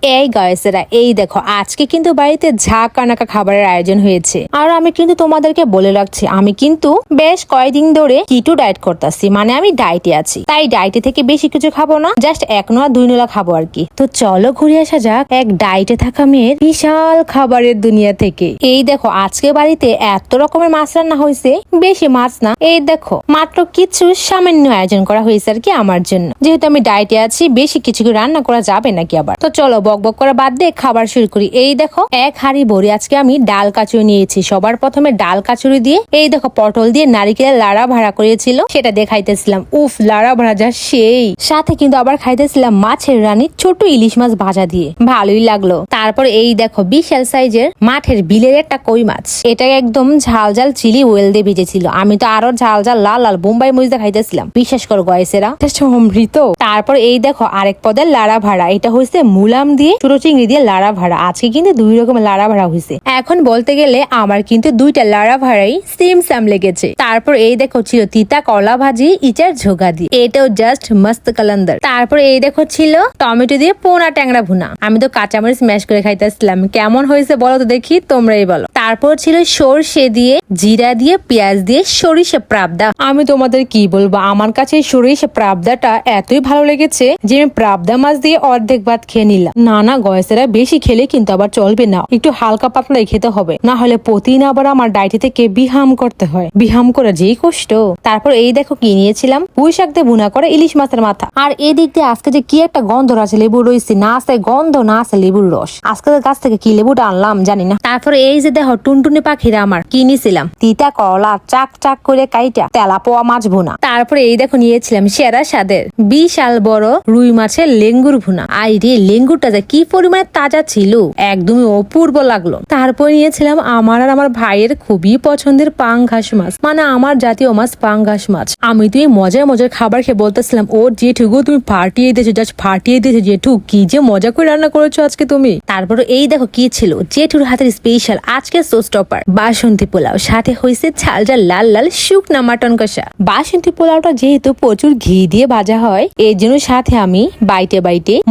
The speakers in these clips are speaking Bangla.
এই গায়েসেরা, এই দেখো আজকে কিন্তু বাড়িতে ঝাঁক কানাকা খাবারের আয়োজন হয়েছে। আর আমি কিন্তু তোমাদেরকে বলে রাখছি, আমি কিন্তু বেশ কয়েকদিন ধরে কিটো ডায়েট করতেছি, মানে আমি ডায়েটে আছি। তাই ডায়েটে থেকে বেশি কিছু খাবো না, জাস্ট 1 নোয়া 2 নোলা খাবো আর কি। তো চলো ঘুরে আসা যাক এক ডায়েটে থাকা মেয়ের বিশাল খাবারের দুনিয়া থেকে। এই দেখো আজকে বাড়িতে এত রকমের মাছ রান্না হয়েছে, বেশি মাছ না, এই দেখো মাত্র কিছু সামান্য আয়োজন করা হয়েছে আর কি আমার জন্য। যেহেতু আমি ডায়েটে আছি, বেশি কিছু রান্না করা যাবে নাকি আবার। তো চলো বক বক করা বাদ দিয়ে খাবার শুরু করি। এই দেখো এক হাঁড়ি ভরে আজকে আমি ডাল কাচুরি নিয়েছি। সবার প্রথমে ডাল কাচুরি দিয়ে, এই দেখো পটল দিয়ে নারিকেলের লাড়া ভাড়া করেছিল, সেটা দিয়ে খাইতেছিলাম। উফ, লাড়া ভাড়া যা সেই। সাথে কিন্তু আবার খাইতেছিলাম মাছের রানীর ছোট ইলিশ মাছ ভাজা দিয়ে, ভালোই লাগলো। তারপর এই দেখো বিশাল সাইজের মাঠের বিলের একটা কই মাছ, এটা একদম ঝাল ঝাল চিলি ওয়েল দিয়ে ভেজেছিল। আমি তো আরো ঝাল ঝাল লাল লাল বোম্বাই মরিচ দিয়ে খাইতেছিলাম, বিশ্বাস করো গয়েসেরা, অমৃত। তারপর এই দেখো আরেক পদের লাড়া ভাড়া, এটা হয়েছে মুলাম দিয়ে ছোট চিংড়ি দিয়ে লাড়া ভাড়া। আজকে কিন্তু 2 রকমের লাড়া ভাড়া হয়েছে। এখন বলতে গেলে আমার কিন্তু 2টা লাড়া ভাড়াই সেম লেগেছে। তারপর এই দেখো ছিল তিতা কলা ভাজি ইচার ঝোগা দিয়ে, এটাও জাস্ট মস্ত কালান্দার। তারপর এই দেখো ছিল টমেটো দিয়ে পোনা ট্যাংরা ভুনা। আমি তো কাঁচামরিচ ম্যাশ করে খাইতেছিলাম। কেমন হয়েছে বলো তো দেখি, তোমরাই বলো। তারপর ছিল সরষে দিয়ে, জিরা দিয়ে, পেঁয়াজ দিয়ে সরিষা প্রাবদা। আমি তোমাদের কি বলবো, আমার কাছে সরিষা প্রাবদাটা এতই ভালো লেগেছে যে আমি প্রাবদা মাছ দিয়ে অর্ধেক ভাত খেয়ে নিলাম। না গয়েসেরা, বেশি খেলে কিন্তু আবার চলবে না, একটু হালকা পাতলাই খেতে হবে, না হলে প্রতিদিন আবার আমার ডায়েটে থেকে বিহাম করতে হয়। বিহাম করে যেই কষ্ট। তারপর এই দেখো কি নিয়েছিলাম, পুঁই শাক দিয়ে ভুনা করে ইলিশ মাছের মাথা। আর এদিক দিয়ে আজকে যে কি একটা গন্ধ আছে লেবুর রয়েছে, না আছে গন্ধ না আছে লেবুর রস। আজকে গাছ থেকে কি লেবুটা আনলাম জানি না। তারপরে এই যে দেখো টুনটুনি পাখিরা আমার কি নিয়েছিলাম, তিতা করলা চাক চাক করে কাইটা তেলা পোয়া মাছ ভুনা। তারপরে এই দেখো নিয়েছিলাম সেরা স্বাদের বিশাল বড় রুই মাছের লেঙ্গুর ভুনা। আই রে, লেঙ্গুরটা যে কি পরিমাণে তাজা ছিল, একদমই অপূর্ব লাগলো। তারপর নিয়েছিলাম আমার আর আমার ভাইয়ের খুবই পছন্দের পাঙ্গাস মাছ, মানে আমার জাতীয় মাছ পাঙ্গাস মাছ। আমি তো এই মজার খাবার খেয়ে বলতেছিলাম, ও জেঠু গো তুমি ফাটিয়ে দিয়েছো, জাস্ট ফাটিয়ে দিয়েছো জেঠু, কি যে মজা করে রান্না করেছো আজকে তুমি। তারপর এই দেখো কি ছিল জেঠুর হাতের স্পেশাল আজকে শো স্টপার বাসন্তী পোলাও, সাথে হয়েছে ঝালঝা লাল লাল শুকনা মাটন কষা। বাসন্তী পোলাওটা যেহেতু প্রচুর ঘি দিয়ে ভাজা হয়, এর জন্য সাথে আমি বাইটে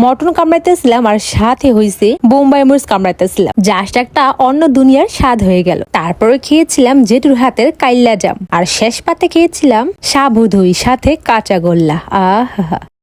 মটন কামড়াইতেছিলাম, আর সাথে হয়েছে বোম্বাই মরিচ কামড়াইতেছিলাম। জাস্ট একটা অন্য দুনিয়ার স্বাদ হয়ে গেল। তারপরে খেয়েছিলাম জেঠুর হাতের কাইল্লা জাম, আর শেষ পাতে খেয়েছিলাম সাবু দই সাথে কাঁচা গোল্লা। আহা।